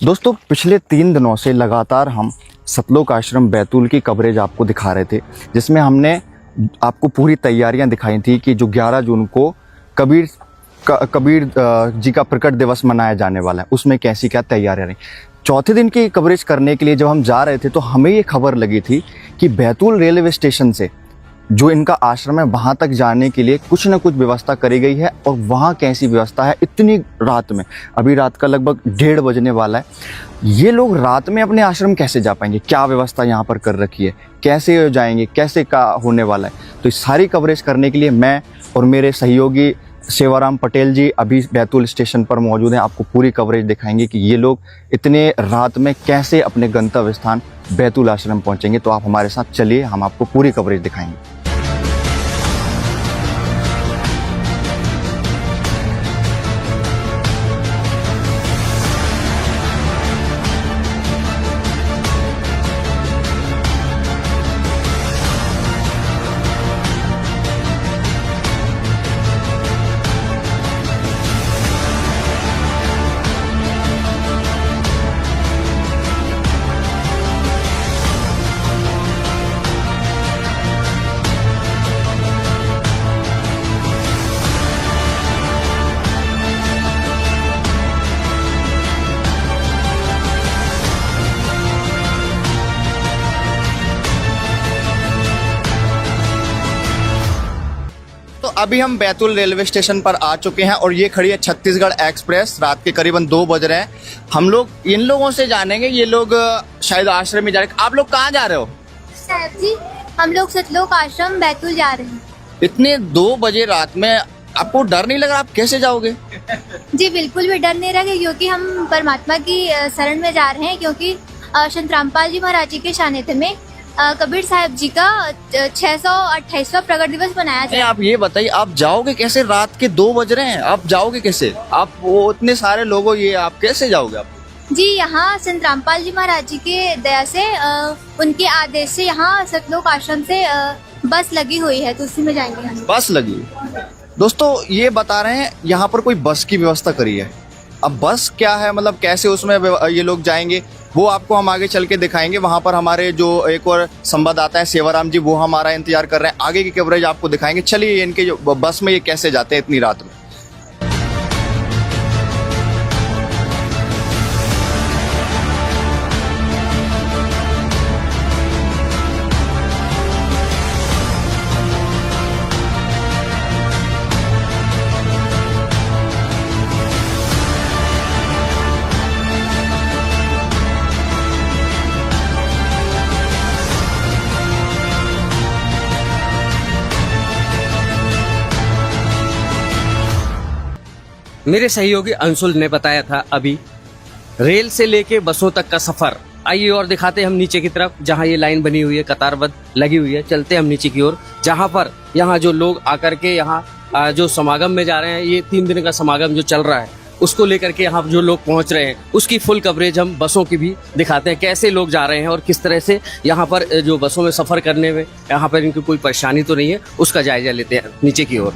दोस्तों पिछले 3 दिनों से लगातार हम सतलोक आश्रम बैतूल की कवरेज आपको दिखा रहे थे, जिसमें हमने आपको पूरी तैयारियां दिखाई थी कि जो 11 जून को कबीर जी का प्रकट दिवस मनाया जाने वाला है, उसमें कैसी क्या तैयारियां रही। चौथे दिन की कवरेज करने के लिए जब हम जा रहे थे तो हमें ये खबर लगी थी कि बैतूल रेलवे स्टेशन से जो इनका आश्रम है वहाँ तक जाने के लिए कुछ ना कुछ व्यवस्था करी गई है। और वहाँ कैसी व्यवस्था है इतनी रात में, अभी रात का लगभग 1:30 बजने वाला है, ये लोग रात में अपने आश्रम कैसे जा पाएंगे, क्या व्यवस्था यहाँ पर कर रखी है, कैसे जाएंगे, कैसे का होने वाला है। तो इस सारी कवरेज करने के लिए मैं और मेरे सहयोगी सेवाराम पटेल जी अभी बैतूल स्टेशन पर मौजूद हैं। आपको पूरी कवरेज दिखाएंगे कि ये लोग इतने रात में कैसे अपने गंतव्य स्थान बैतूल आश्रम पहुँचेंगे। तो आप हमारे साथ चलिए, हम आपको पूरी कवरेज दिखाएंगे। तो अभी हम बैतूल रेलवे स्टेशन पर आ चुके हैं और ये खड़ी है छत्तीसगढ़ एक्सप्रेस। रात के करीबन 2 बज रहे हैं। हम लोग इन लोगों से जानेंगे, ये लोग शायद आश्रम में जा रहे हैं। आप लोग कहाँ जा रहे हो? साहब जी, हम लोग सतलोक आश्रम बैतूल जा रहे हैं। इतने 2 बजे रात में आपको डर नहीं लग रहा? आप कैसे जाओगे? जी बिल्कुल भी डर नहीं रहा, क्योंकि हम परमात्मा की शरण में जा रहे हैं। क्योंकि संत रामपाल जी महाराज जी के सानिध्य में कबीर साहब जी का 628वां प्रकट दिवस मनाया जाए। आप ये बताइए, आप जाओगे कैसे? रात के 2 बज रहे हैं, आप जाओगे कैसे? आप वो इतने सारे लोगों, ये आप कैसे जाओगे? आप जी यहाँ संत रामपाल जी महाराज जी के दया से उनके आदेश से यहाँ सतलोक आश्रम से बस लगी हुई है, तो उसी में जाएंगे हम। बस लगी? दोस्तों ये बता रहे हैं यहाँ पर कोई बस की व्यवस्था करी है। अब बस क्या है, मतलब कैसे उसमें ये लोग जाएंगे, वो आपको हम आगे चल के दिखाएंगे। वहाँ पर हमारे जो एक और संवाददाता है सेवाराम जी, वो हमारा इंतजार कर रहे हैं। आगे की कवरेज आपको दिखाएंगे। चलिए इनके जो बस में ये कैसे जाते हैं इतनी रात में। मेरे सहयोगी अंशुल ने बताया था अभी रेल से लेके बसों तक का सफर। आइए और दिखाते हैं हम नीचे की तरफ, जहां ये लाइन बनी हुई है, कतारबद्ध लगी हुई है। चलते हैं हम नीचे की ओर, जहां पर यहाँ जो लोग आकर के यहाँ जो समागम में जा रहे हैं, ये 3 दिन का समागम जो चल रहा है उसको लेकर के यहाँ जो लोग पहुंच रहे हैं, उसकी फुल कवरेज हम बसों की भी दिखाते हैं, कैसे लोग जा रहे हैं और किस तरह से यहाँ पर जो बसों में सफर करने में यहाँ पर इनकी कोई परेशानी तो नहीं है, उसका जायजा लेते हैं नीचे की ओर।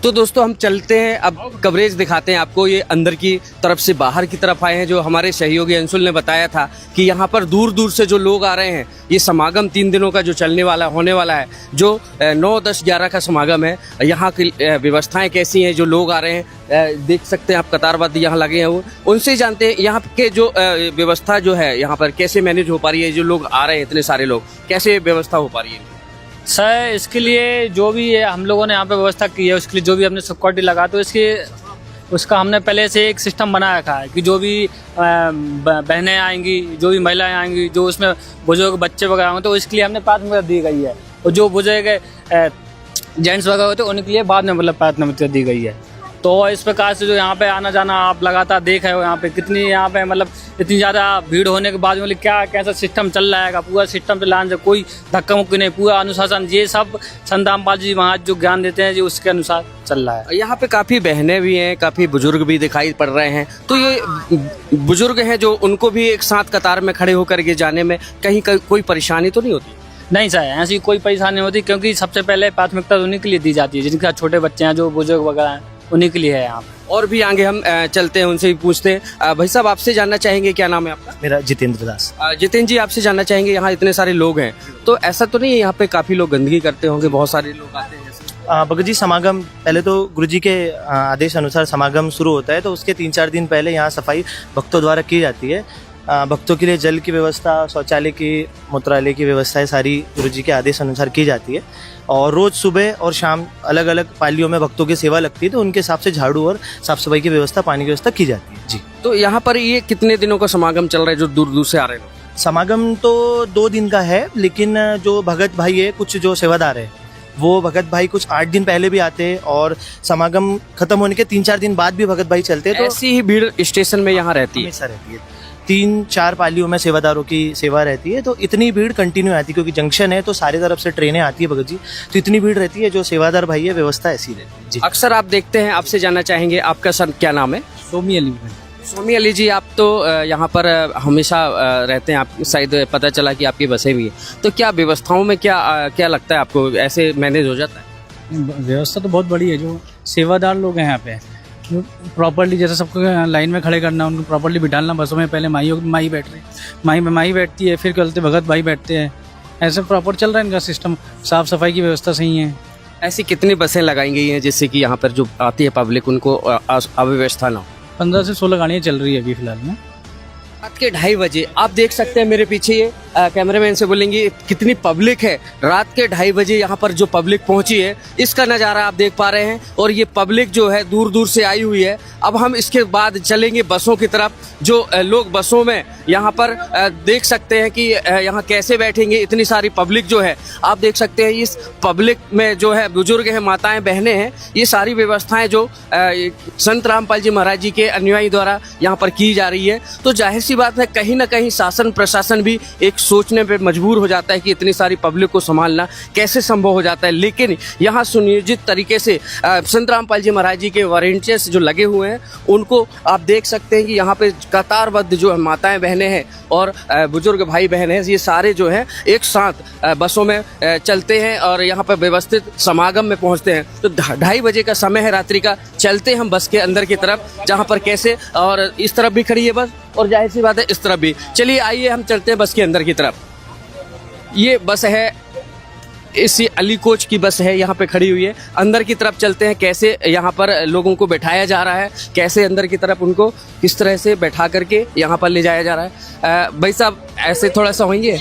तो दोस्तों हम चलते हैं, अब कवरेज दिखाते हैं आपको। ये अंदर की तरफ से बाहर की तरफ आए हैं। जो हमारे सहयोगी अंशुल ने बताया था कि यहाँ पर दूर दूर से जो लोग आ रहे हैं, ये समागम 3 दिनों का जो चलने वाला होने वाला है, जो 9, 10, 11 का समागम है। यहाँ की व्यवस्थाएं कैसी हैं, जो लोग आ रहे हैं देख सकते हैं आप, कतारबद्ध यहाँ लगे हैं, वो उनसे जानते हैं यहाँ के जो व्यवस्था जो है यहाँ पर कैसे मैनेज हो पा रही है। जो लोग आ रहे हैं इतने सारे लोग, कैसे व्यवस्था हो पा रही है? सर इसके लिए जो भी है हम लोगों ने यहाँ पे व्यवस्था की है, उसके लिए जो भी हमने सिक्योरिटी लगा, तो उसका हमने पहले से एक सिस्टम बना रखा है कि जो भी बहनें आएंगी, जो भी महिलाएं आएंगी, जो उसमें बुजुर्ग बच्चे वगैरह होंगे, तो इसके लिए हमने प्राथमिकता दी गई है। और जो बुजुर्ग जेंट्स वगैरह होते हैं उनके लिए बाद में मतलब प्राथमिकता दी गई है। तो इस प्रकार से जो यहाँ पे आना जाना आप लगातार देख रहे हो, यहाँ पे कितनी यहाँ पे मतलब इतनी ज़्यादा भीड़ होने के बाद मतलब क्या कैसा सिस्टम चल रहा है, पूरा सिस्टम चलाने से कोई धक्का मुक्की नहीं, पूरा अनुशासन, ये सब संत रामपाल जी महाराज जो ज्ञान देते हैं जी उसके अनुसार चल रहा है। यहाँ पे काफ़ी बहनें भी हैं, काफ़ी बुजुर्ग भी दिखाई पड़ रहे हैं। तो ये बुजुर्ग हैं जो उनको भी एक साथ कतार में खड़े होकर के जाने में कहीं कोई परेशानी तो नहीं होती? नहीं सर, ऐसी कोई परेशानी नहीं होती, क्योंकि सबसे पहले प्राथमिकता उन्हीं के लिए दी जाती है जिनके साथ छोटे बच्चे हैं, जो बुजुर्ग वगैरह हैं, उन्हीं के लिए है यहाँ पे। और भी आगे हम चलते हैं, उनसे भी पूछते हैं। भाई साहब, आपसे जानना चाहेंगे, क्या नाम है आपका? मेरा जितेंद्र दास। जितेंद्र जी, आपसे जानना चाहेंगे, यहाँ इतने सारे लोग हैं तो ऐसा तो नहीं है यहाँ पे काफी लोग गंदगी करते होंगे, बहुत सारे लोग आते हैं जैसे? भगत जी, समागम पहले तो गुरुजी के आदेश अनुसार समागम शुरू होता है, तो उसके 3-4 दिन पहले यहाँ सफाई भक्तों द्वारा की जाती है। भक्तों के लिए जल की व्यवस्था, शौचालय की, मूत्रालय की व्यवस्थाएं सारी गुरुजी के आदेश अनुसार की जाती है। और रोज़ सुबह और शाम अलग अलग पालियों में भक्तों की सेवा लगती है, तो उनके हिसाब से झाड़ू और साफ सफाई की व्यवस्था, पानी की व्यवस्था की जाती है। जी। तो यहाँ पर ये कितने दिनों का समागम चल रहा है जो दूर दूर से आ रहे हैं? समागम तो 2 दिन का है, लेकिन जो भगत भाई है, कुछ जो सेवादार है, वो भगत भाई कुछ 8 दिन पहले भी आते हैं और समागम खत्म होने के 3-4 दिन बाद भी भगत भाई चलते हैं। तो ऐसी ही भीड़ स्टेशन में यहाँ रहती है? हमेशा रहती है। 3-4 पालियों में सेवादारों की सेवा रहती है, तो इतनी भीड़ कंटिन्यू आती है, क्योंकि जंक्शन है तो सारी तरफ से ट्रेनें आती है भगत जी, तो इतनी भीड़ रहती है। जो सेवादार भाई है, व्यवस्था ऐसी रहती है। जी। अक्सर आप देखते हैं, आपसे जानना चाहेंगे, आपका सर क्या नाम है? सोमी अली। सोमी अली जी, आप तो यहाँ पर हमेशा रहते हैं, आप शायद पता चला कि आपकी बसें भी हैं, तो क्या व्यवस्थाओं में क्या लगता है आपको, ऐसे मैनेज हो जाता है? व्यवस्था तो बहुत बड़ी है, जो सेवादार लोग हैं यहाँ पे, जो प्रॉपर्ली जैसे सबको लाइन में खड़े करना, उनको प्रॉपर्ली बिठाना। बसों में पहले माई बैठ रही, माई बैठती है, फिर चलते भगत भाई बैठते हैं, ऐसे प्रॉपर चल रहा है इनका सिस्टम। साफ़ सफाई की व्यवस्था सही है। ऐसी कितनी बसें लगाई गई हैं जिससे कि यहाँ पर जो आती है पब्लिक उनको अव्यवस्था ना हो? 15 से 16 गाड़ियाँ चल रही है अभी फिलहाल में। रात के 2:30 बजे आप देख सकते हैं मेरे पीछे, ये कैमरामैन से बोलेंगे कितनी पब्लिक है। रात के 2:30 बजे यहाँ पर जो पब्लिक पहुंची है, इसका नज़ारा आप देख पा रहे हैं। और ये पब्लिक जो है दूर दूर से आई हुई है। अब हम इसके बाद चलेंगे बसों की तरफ। जो लोग बसों में यहाँ पर देख सकते हैं कि यहाँ कैसे बैठेंगे। इतनी सारी पब्लिक जो है आप देख सकते हैं। इस पब्लिक में जो है बुजुर्ग हैं, माताएं, बहनें हैं। ये सारी व्यवस्थाएं जो संत रामपाल जी महाराज जी के अनुयायी द्वारा यहाँ पर की जा रही है। तो जाहिर सी बात है, कहीं ना कहीं शासन प्रशासन भी एक सोचने पे मजबूर हो जाता है कि इतनी सारी पब्लिक को संभालना कैसे संभव हो जाता है। लेकिन यहाँ सुनियोजित तरीके से संत रामपाल जी महाराज जी के वॉलंटियर्स जो लगे हुए हैं, उनको आप देख सकते हैं कि यहाँ पे कतारबद्ध जो माताएं, बहनें हैं और बुजुर्ग भाई बहन हैं, ये सारे जो हैं एक साथ बसों में चलते हैं और यहाँ पर व्यवस्थित समागम में पहुँचते हैं। तो 2:30 बजे का समय है रात्रि का। चलते हम बस के अंदर की तरफ, जहाँ पर कैसे, और इस तरफ भी खड़ी है बस, और जाहिर सी बात है इस तरफ भी। चलिए आइए हम चलते हैं बस के अंदर की तरफ। ये बस है, इसी अली कोच की बस है, यहाँ पे खड़ी हुई है। अंदर की तरफ चलते हैं, कैसे यहाँ पर लोगों को बैठाया जा रहा है, कैसे अंदर की तरफ उनको किस तरह से बैठा करके यहाँ पर ले जाया जा रहा है। भाई साहब ऐसे थोड़ा सा होंगे,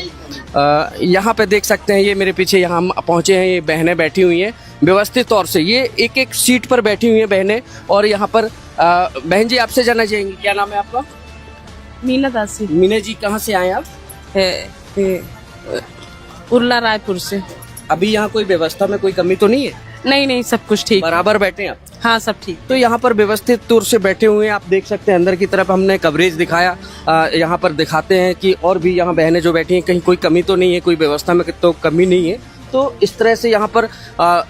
यहाँ पे देख सकते हैं, ये मेरे पीछे यहाँ हम पहुँचे हैं, ये बहनें बैठी हुई हैं व्यवस्थित तौर से। ये एक एक सीट पर बैठी हुई हैं बहनें। और यहाँ पर बहन जी, आपसे जानना चाहेंगे, क्या नाम है आपका? मीना दासी। मीना जी, कहाँ से आए आप? उर्ला रायपुर से। अभी यहाँ कोई व्यवस्था में कोई कमी तो नहीं है? नहीं, सब कुछ ठीक। बराबर बैठे हैं आप? हाँ, सब ठीक। तो यहाँ पर व्यवस्थित तौर से बैठे हुए हैं, आप देख सकते हैं। अंदर की तरफ हमने कवरेज दिखाया, यहाँ पर दिखाते हैं कि और भी यहाँ बहनें जो बैठी हैं, कहीं कोई कमी तो नहीं है, कोई व्यवस्था में तो कमी नहीं है। तो इस तरह से यहाँ पर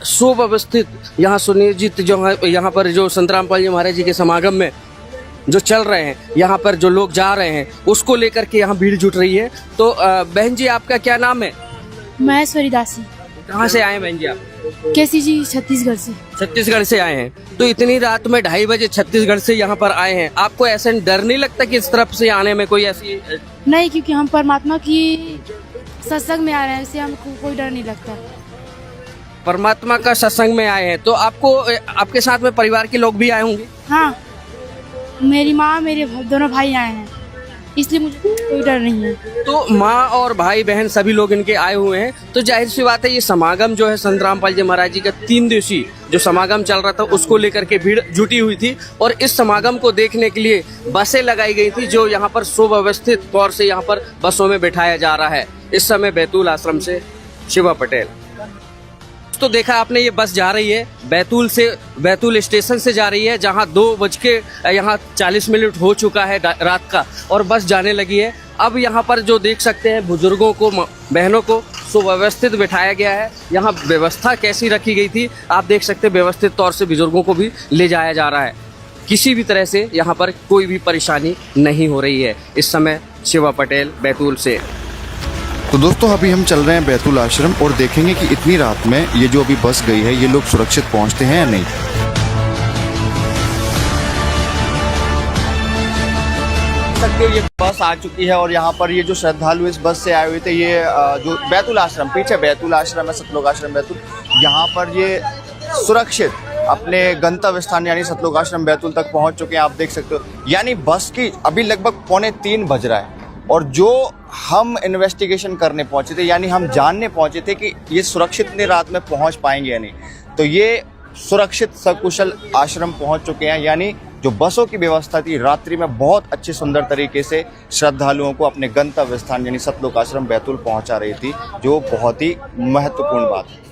सुव्यवस्थित, यहाँ सुनियोजित जो है, यहाँ पर जो संत रामपाल जी महाराज जी के समागम में जो चल रहे हैं, यहाँ पर जो लोग जा रहे हैं, उसको लेकर के यहाँ भीड़ जुट रही है। तो बहन जी, आपका क्या नाम है? महेश्वरी दासी। कहाँ से आए हैं बहन जी आप? कैसी जी, छत्तीसगढ़ से। छत्तीसगढ़ से आए हैं। तो इतनी रात में 2:30 बजे छत्तीसगढ़ से यहाँ पर आए हैं, आपको ऐसा डर नहीं लगता कि इस तरफ से आने में कोई ऐसी? नहीं, क्योंकि हम परमात्मा की सत्संग में आ रहे हैं, इससे हमको कोई डर नहीं लगता। परमात्मा का सत्संग में आए हैं, तो आपको, आपके साथ में परिवार के लोग भी आए होंगे? हाँ, मेरी माँ, मेरे दोनों भाई आए हैं, इसलिए मुझे कोई डर नहीं है। तो माँ और भाई बहन सभी लोग इनके आए हुए हैं। तो जाहिर सी बात है, ये समागम जो है संत रामपाल जी महाराज जी का 3 दिवसीय जो समागम चल रहा था, उसको लेकर के भीड़ जुटी हुई थी। और इस समागम को देखने के लिए बसें लगाई गई थी, जो यहाँ पर सुव्यवस्थित तौर से यहाँ पर बसों में बिठाया जा रहा है। इस समय बैतूल आश्रम से शिवा पटेल। तो देखा आपने, ये बस जा रही है बैतूल से, बैतूल स्टेशन से जा रही है, जहां 2:40 हो चुका है रात का, और बस जाने लगी है। अब यहाँ पर जो देख सकते हैं, बुजुर्गों को, बहनों को सुव्यवस्थित बिठाया गया है। यहाँ व्यवस्था कैसी रखी गई थी आप देख सकते हैं। व्यवस्थित तौर से बुजुर्गों को भी ले जाया जा रहा है, किसी भी तरह से यहाँ पर कोई भी परेशानी नहीं हो रही है। इस समय शिवा पटेल, बैतूल से। तो दोस्तों, अभी हम चल रहे हैं बैतूल आश्रम और देखेंगे कि इतनी रात में ये जो अभी बस गई है, ये लोग सुरक्षित पहुंचते हैं या नहीं। देख सकते हो ये बस आ चुकी है और यहाँ पर ये जो श्रद्धालु इस बस से आए हुए थे, ये जो बैतूल आश्रम, पीछे बैतूल आश्रम है, सतलोक आश्रम बैतूल, यहाँ पर ये सुरक्षित अपने गंतव्य स्थान यानी सतलोक आश्रम बैतूल तक पहुँच चुके हैं। आप देख सकते हो यानी बस की अभी लगभग 2:45 बज रहा है और जो हम इन्वेस्टिगेशन करने पहुँचे थे यानी हम जानने पहुँचे थे कि ये सुरक्षित इतनी रात में पहुँच पाएंगे या नहीं, तो ये सुरक्षित सकुशल आश्रम पहुंच चुके हैं। यानी जो बसों की व्यवस्था थी रात्रि में बहुत अच्छे सुंदर तरीके से श्रद्धालुओं को अपने गंतव्य स्थान यानी सतलोक आश्रम बैतूल पहुंचा रही थी, जो बहुत ही महत्वपूर्ण बात है।